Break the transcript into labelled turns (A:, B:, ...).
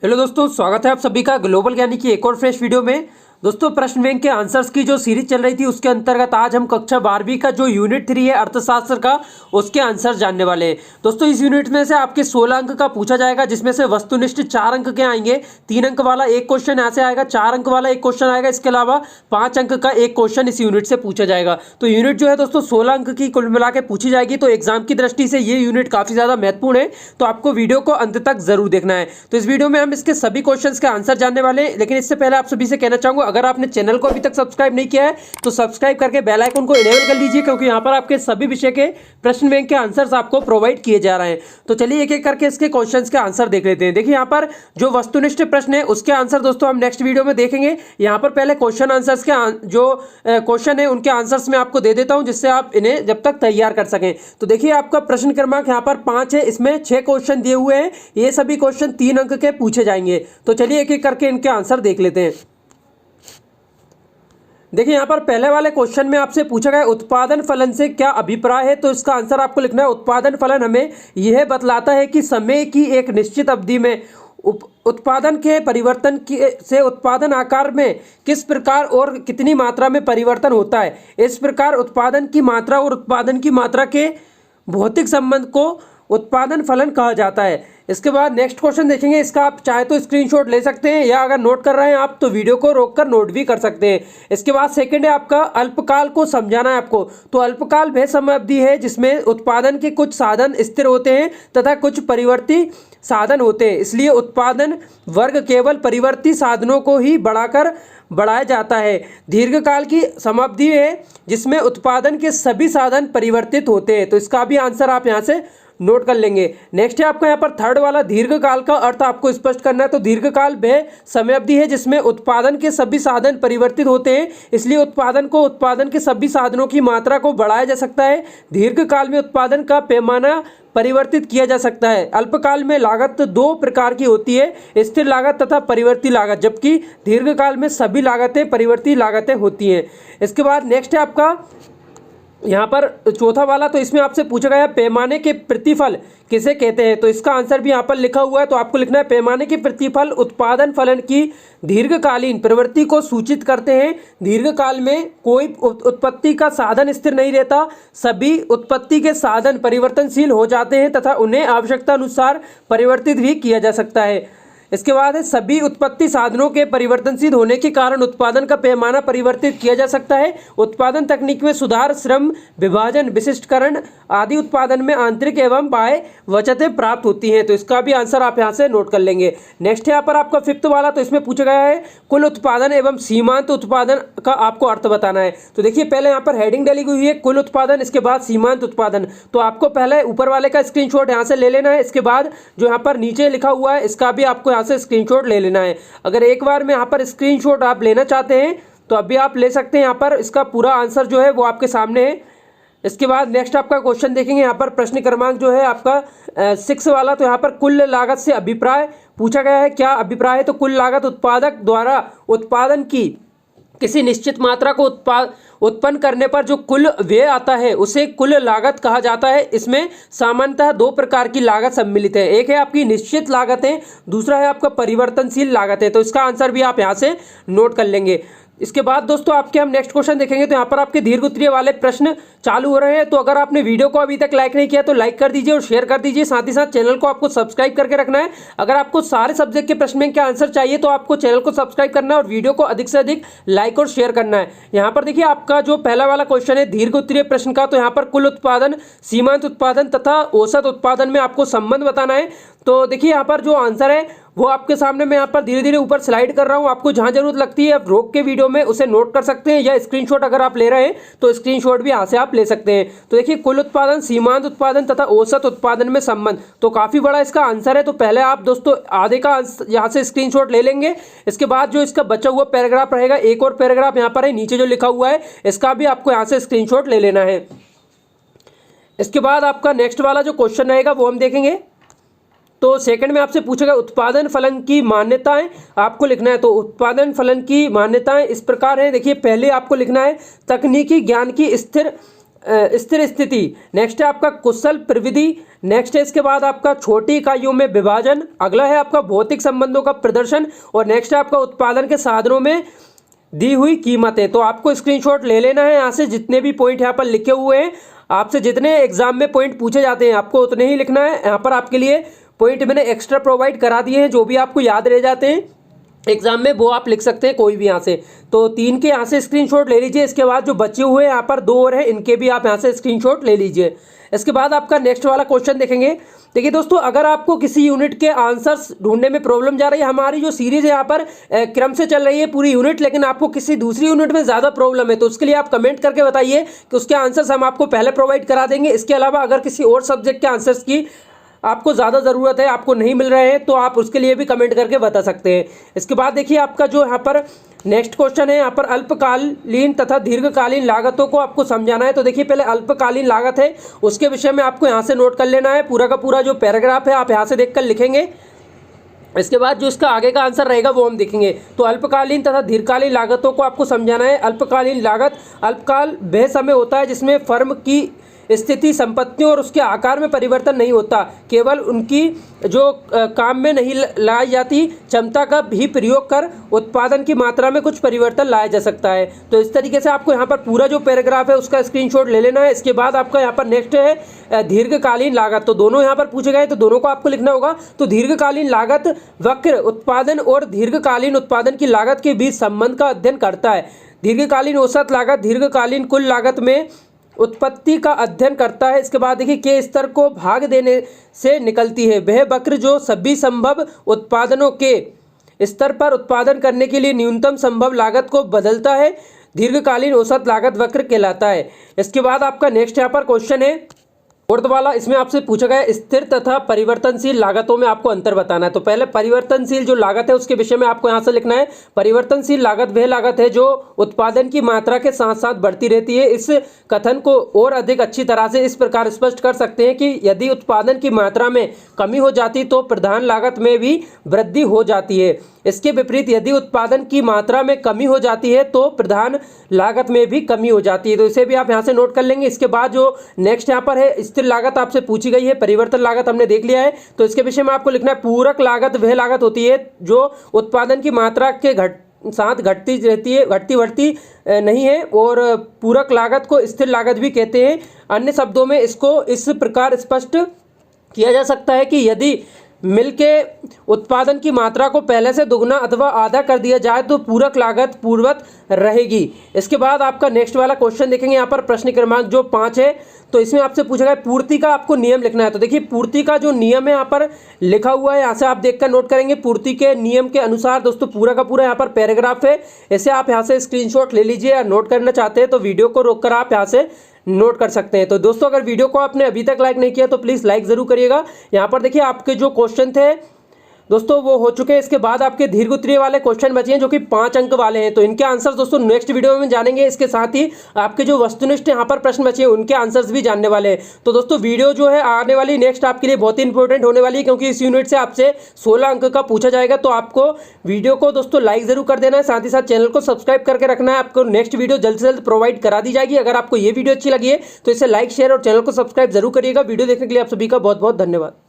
A: Hello दोस्तों, स्वागत है आप सभी का ग्लोबल यानी कि एक और फ्रेश वीडियो में। दोस्तों, प्रश्न बैंक के आंसर्स की जो सीरीज चल रही थी उसके अंतर्गत आज हम कक्षा 12वीं का जो यूनिट 3 है अर्थशास्त्र का, उसके आंसर जानने वाले हैं। दोस्तों, इस यूनिट में से आपके 16 अंक का पूछा जाएगा, जिसमें से वस्तुनिष्ठ 4 अंक के आएंगे। 3 अंक वाला एक क्वेश्चन यहाँ से आएगा, 4 अंक वाला एक क्वेश्चन आएगा, इसके अलावा 5 अंक का एक क्वेश्चन इस यूनिट से पूछा जाएगा। तो यूनिट जो है दोस्तों 16 अंक की कुल मिला के पूछी जाएगी। तो एग्जाम की दृष्टि से ये यूनिट काफ़ी ज़्यादा महत्वपूर्ण है, तो आपको वीडियो को अंत तक जरूर देखना है। तो इस वीडियो में हम इसके सभी क्वेश्चंस के आंसर जानने वाले हैं, लेकिन इससे पहले आप सभी से कहना चाहूंगा, अगर आपने चैनल को अभी तक सब्सक्राइब नहीं किया है तो सब्सक्राइब करके बेल आइकन को इनेबल कर लीजिए, क्योंकि यहाँ पर आपके सभी विषय के प्रश्न बैंक के आंसर्स आपको प्रोवाइड किए जा रहे हैं। तो चलिए एक एक करके इसके क्वेश्चंस के आंसर देख लेते हैं। देखिए, यहाँ पर जो वस्तुनिष्ठ प्रश्न है उसके आंसर दोस्तों हम नेक्स्ट वीडियो में देखेंगे। यहाँ पर पहले क्वेश्चन आंसर्स के जो क्वेश्चन है उनके आंसर्स मैं आपको दे देता हूँ, जिससे आप इन्हें जब तक तैयार कर सकें। तो देखिए, आपका प्रश्न क्रमांक यहाँ पर 5 है, इसमें 6 क्वेश्चन दिए हुए हैं। ये सभी क्वेश्चन 3 अंक के पूछे जाएंगे। तो चलिए एक एक करके इनके आंसर देख लेते हैं। देखिए, यहाँ पर पहले वाले क्वेश्चन में आपसे पूछा गया उत्पादन फलन से क्या अभिप्राय है। तो इसका आंसर आपको लिखना है, उत्पादन फलन हमें यह बतलाता है कि समय की एक निश्चित अवधि में उत्पादन के परिवर्तन से उत्पादन आकार में किस प्रकार और कितनी मात्रा में परिवर्तन होता है। इस प्रकार उत्पादन की मात्रा और उत्पादन की मात्रा के भौतिक संबंध को उत्पादन फलन कहा जाता है। इसके बाद नेक्स्ट क्वेश्चन देखेंगे। इसका आप चाहे तो स्क्रीनशॉट ले सकते हैं, या अगर नोट कर रहे हैं आप तो वीडियो को रोककर नोट भी कर सकते हैं। इसके बाद सेकंड है आपका अल्पकाल को समझाना है आपको। तो अल्पकाल वह समय अवधि है जिसमें उत्पादन के कुछ साधन स्थिर होते हैं तथा कुछ परिवर्ती साधन होते हैं, इसलिए उत्पादन वर्ग केवल परिवर्ती साधनों को ही बढ़ाया जाता है। दीर्घकाल की समाप्ति है जिसमें उत्पादन के सभी साधन परिवर्तित होते हैं। तो इसका भी आंसर आप यहाँ से नोट कर लेंगे। नेक्स्ट है आपका यहाँ पर थर्ड वाला, दीर्घकाल का अर्थ आपको स्पष्ट करना है। तो दीर्घकाल वह समय अवधि है जिसमें उत्पादन के सभी साधन परिवर्तित होते हैं, इसलिए उत्पादन के सभी साधनों की मात्रा को बढ़ाया जा सकता है। दीर्घकाल में उत्पादन का पैमाना परिवर्तित किया जा सकता है। अल्पकाल में लागत 2 प्रकार की होती है, स्थिर लागत तथा परिवर्ती लागत, जबकि दीर्घकाल में सभी लागतें परिवर्ती लागतें होती हैं। इसके बाद नेक्स्ट है आपका यहाँ पर चौथा वाला। तो इसमें आपसे पूछा गया पैमाने के प्रतिफल किसे कहते हैं। तो इसका आंसर भी यहाँ पर लिखा हुआ है। तो आपको लिखना है, पैमाने के प्रतिफल उत्पादन फलन की दीर्घकालीन प्रवृत्ति को सूचित करते हैं। दीर्घकाल में कोई उत्पत्ति का साधन स्थिर नहीं रहता, सभी उत्पत्ति के साधन परिवर्तनशील हो जाते हैं तथा उन्हें आवश्यकता अनुसार परिवर्तित भी किया जा सकता है। इसके बाद है, सभी उत्पत्ति साधनों के परिवर्तनशील होने के कारण उत्पादन का पैमाना परिवर्तित किया जा सकता है। उत्पादन तकनीक में सुधार, श्रम विभाजन, विशिष्टकरण आदि उत्पादन में आंतरिक एवं बाह्य बचतें प्राप्त होती हैं। तो इसका भी आंसर आप यहाँ से नोट कर लेंगे। नेक्स्ट है यहाँ पर आपका फिफ्थ वाला। तो इसमें पूछा गया है कुल उत्पादन एवं सीमांत उत्पादन का आपको अर्थ बताना है। तो देखिए, पहले यहाँ पर हेडिंग डाली हुई है कुल उत्पादन, इसके बाद सीमांत उत्पादन। तो आपको पहले ऊपर वाले का स्क्रीनशॉट यहाँ से ले लेना है, इसके बाद जो यहाँ पर नीचे लिखा हुआ है इसका भी आपको यहाँ से स्क्रीनशॉट ले लेना है। अगर एक बार में यहाँ पर स्क्रीनशॉट आप लेना चाहते हैं तो अभी आप ले सकते हैं। यहाँ पर इसका पूरा आंसर जो है वो आपके सामने है। इसके बाद नेक्स्ट आपका क्वेश्चन देखेंगे। यहाँ पर प्रश्न क्रमांक जो है आपका 6 वाला। तो यहाँ पर कुल लागत से अभिप्राय पूछा गया है, क्या अभिप्राय है। तो कुल लागत उत्पादक द्वारा उत्पादन की किसी निश्चित मात्रा को उत्पन्न करने पर जो कुल व्यय आता है उसे कुल लागत कहा जाता है। इसमें सामान्यतः 2 प्रकार की लागत सम्मिलित है, एक है आपकी निश्चित लागत है, दूसरा है आपका परिवर्तनशील लागत है। तो इसका आंसर भी आप यहाँ से नोट कर लेंगे। इसके बाद दोस्तों आपके हम नेक्स्ट क्वेश्चन देखेंगे। तो यहाँ पर आपके दीर्घ उत्तरीय वाले प्रश्न चालू हो रहे हैं। तो अगर आपने वीडियो को अभी तक लाइक नहीं किया तो लाइक कर दीजिए और शेयर कर दीजिए। साथ ही साथ चैनल को आपको सब्सक्राइब करके रखना है। अगर आपको सारे सब्जेक्ट के प्रश्न के आंसर चाहिए तो आपको चैनल को सब्सक्राइब करना है और वीडियो को अधिक से अधिक लाइक और शेयर करना है। यहाँ पर देखिए, आपका जो पहला वाला क्वेश्चन है दीर्घ उत्तरीय प्रश्न का। तो यहाँ पर कुल उत्पादन, सीमांत उत्पादन तथा औसत उत्पादन में आपको संबंध बताना है। तो देखिए, यहाँ पर जो आंसर है वो आपके सामने मैं यहाँ पर धीरे धीरे ऊपर स्लाइड कर रहा हूँ। आपको जहाँ जरूरत लगती है आप रोक के वीडियो में उसे नोट कर सकते हैं, या स्क्रीनशॉट अगर आप ले रहे हैं तो स्क्रीनशॉट भी यहाँ से आप ले सकते हैं। तो देखिए, कुल उत्पादन, सीमांत उत्पादन तथा औसत उत्पादन में संबंध, तो काफ़ी बड़ा इसका आंसर है। तो पहले आप दोस्तों आधे का यहाँ से स्क्रीनशॉट ले लेंगे। इसके बाद जो इसका बचा हुआ पैराग्राफ रहेगा, एक और पैराग्राफ यहाँ पर है नीचे जो लिखा हुआ है, इसका भी आपको यहाँ से स्क्रीनशॉट ले लेना है। इसके बाद आपका नेक्स्ट वाला जो क्वेश्चन रहेगा वो हम देखेंगे। तो सेकंड में आपसे पूछेगा उत्पादन फलन की मान्यताएं आपको लिखना है। तो उत्पादन फलन की मान्यताएं इस प्रकार है। देखिए, पहले आपको लिखना है तकनीकी ज्ञान की स्थिर स्थिर स्थिति, नेक्स्ट है आपका कुशल प्रविधि, नेक्स्ट है इसके बाद आपका छोटी इकाइयों में विभाजन, अगला है आपका भौतिक संबंधों का प्रदर्शन और नेक्स्ट है आपका उत्पादन के साधनों में दी हुई कीमतें। तो आपको स्क्रीनशॉट ले लेना है यहाँ से, जितने भी पॉइंट यहाँ पर लिखे हुए हैं, आपसे जितने एग्जाम में पॉइंट पूछे जाते हैं आपको उतने ही लिखना है। यहाँ पर आपके लिए पॉइंट मैंने एक्स्ट्रा प्रोवाइड करा दिए हैं, जो भी आपको याद रह जाते हैं एग्जाम में वो आप लिख सकते हैं कोई भी यहाँ से। तो 3 के यहाँ से स्क्रीनशॉट ले लीजिए। इसके बाद जो बचे हुए यहाँ पर 2 और हैं, इनके भी आप यहाँ से स्क्रीनशॉट ले लीजिए। इसके बाद आपका नेक्स्ट वाला क्वेश्चन देखेंगे। देखिए दोस्तों, अगर आपको किसी यूनिट के आंसर्स ढूंढने में प्रॉब्लम जा रही है, हमारी जो सीरीज है यहाँ पर क्रम से चल रही है पूरी यूनिट, लेकिन आपको किसी दूसरी यूनिट में ज़्यादा प्रॉब्लम है तो उसके लिए आप कमेंट करके बताइए कि उसके आंसर्स हम आपको पहले प्रोवाइड करा देंगे। इसके अलावा अगर किसी और सब्जेक्ट के आंसर्स की आपको ज़्यादा ज़रूरत है, आपको नहीं मिल रहे हैं, तो आप उसके लिए भी कमेंट करके बता सकते हैं। इसके बाद देखिए आपका जो यहाँ पर नेक्स्ट क्वेश्चन है, यहाँ पर अल्पकालीन तथा दीर्घकालीन लागतों को आपको समझाना है। तो देखिए पहले अल्पकालीन लागत है उसके विषय में आपको यहाँ से नोट कर लेना है। पूरा का पूरा जो पैराग्राफ है आप यहाँ से देखकर लिखेंगे। इसके बाद जो इसका आगे का आंसर रहेगा वो हम देखेंगे। तो अल्पकालीन तथा दीर्घकालीन लागतों को आपको समझाना है। अल्पकालीन लागत, अल्पकाल वह समय होता है जिसमें फर्म की स्थिति, संपत्तियों और उसके आकार में परिवर्तन नहीं होता, केवल उनकी जो काम में नहीं लाई जाती क्षमता का भी प्रयोग कर उत्पादन की मात्रा में कुछ परिवर्तन लाया जा सकता है। तो इस तरीके से आपको यहाँ पर पूरा जो पैराग्राफ है उसका स्क्रीनशॉट ले लेना है। इसके बाद आपका यहाँ पर नेक्स्ट है दीर्घकालीन लागत। तो दोनों यहाँ पर पूछे गए तो दोनों को आपको लिखना होगा। तो दीर्घकालीन लागत वक्र उत्पादन और दीर्घकालीन उत्पादन की लागत के बीच संबंध का अध्ययन करता है। दीर्घकालीन औसत लागत दीर्घकालीन कुल लागत में उत्पत्ति का अध्ययन करता है। इसके बाद देखिए के स्तर को भाग देने से निकलती है वह वक्र जो सभी संभव उत्पादनों के स्तर पर उत्पादन करने के लिए न्यूनतम संभव लागत को बदलता है, दीर्घकालीन औसत लागत वक्र कहलाता है। इसके बाद आपका नेक्स्ट यहाँ पर क्वेश्चन है फोर्थ वाला, इसमें आपसे पूछा गया स्थिर तथा परिवर्तनशील लागतों में आपको अंतर बताना है। तो पहले परिवर्तनशील जो लागत है उसके विषय में आपको यहाँ से लिखना है। परिवर्तनशील लागत वह लागत है जो उत्पादन की मात्रा के साथ साथ बढ़ती रहती है। इस कथन को और अधिक अच्छी तरह से इस प्रकार स्पष्ट कर सकते हैं कि यदि उत्पादन की मात्रा में कमी हो जाती तो प्रधान लागत में भी वृद्धि हो जाती है। इसके विपरीत यदि उत्पादन की मात्रा में कमी हो जाती है तो प्रधान लागत में भी कमी हो जाती है। तो इसे भी आप यहाँ से नोट कर लेंगे। इसके बाद जो नेक्स्ट यहाँ पर है स्थिर लागत आपसे पूछी गई है, परिवर्तन लागत हमने देख लिया है। तो इसके विषय में आपको लिखना है पूरक लागत वह लागत होती है जो उत्पादन की मात्रा के साथ घटती रहती है, घटती बढ़ती नहीं है, और पूरक लागत को स्थिर लागत भी कहते हैं। अन्य शब्दों में इसको इस प्रकार स्पष्ट किया जा सकता है कि यदि मिल के उत्पादन की मात्रा को पहले से दुगना अथवा आधा कर दिया जाए तो पूरक लागत पूर्ववत रहेगी। इसके बाद आपका नेक्स्ट वाला क्वेश्चन देखेंगे। यहाँ पर प्रश्न क्रमांक जो 5 है, तो इसमें आपसे पूछा गया पूर्ति का आपको नियम लिखना है। तो देखिए पूर्ति का जो नियम है यहाँ पर लिखा हुआ है, यहाँ से आप देखकर नोट करेंगे। पूर्ति के नियम के अनुसार दोस्तों पूरा का पूरा यहाँ पर पैराग्राफ है, इसे आप यहाँ से स्क्रीनशॉट ले लीजिए। या नोट करना चाहते हैं तो वीडियो को रोककर आप यहाँ से नोट कर सकते हैं। तो दोस्तों अगर वीडियो को आपने अभी तक लाइक नहीं किया तो प्लीज़ लाइक ज़रूर करिएगा। यहाँ पर देखिए आपके जो क्वेश्चन थे दोस्तों वो हो चुके हैं। इसके बाद आपके दीर्घ उत्तरीय वाले क्वेश्चन बचे हैं जो कि 5 अंक वाले हैं। तो इनके आंसर्स दोस्तों नेक्स्ट वीडियो में जानेंगे। इसके साथ ही आपके जो वस्तुनिष्ठ यहाँ पर प्रश्न बचे हैं उनके आंसर्स भी जानने वाले हैं। तो दोस्तों वीडियो जो है आने वाली नेक्स्ट आपके लिए बहुत ही इंपॉर्टेंट होने वाली है, क्योंकि इस यूनिट से आपसे 16 अंक का पूछा जाएगा। तो आपको वीडियो को दोस्तों लाइक ज़रूर कर देना है, साथ ही साथ चैनल को सब्सक्राइब करके रखना है। आपको नेक्स्ट वीडियो जल्द से जल्द प्रोवाइड करा दी जाएगी। अगर आपको ये वीडियो अच्छी लगी है तो इसे लाइक शेयर और चैनल को सब्सक्राइब जरूर करिएगा। वीडियो देखने के लिए आप सभी का बहुत बहुत धन्यवाद।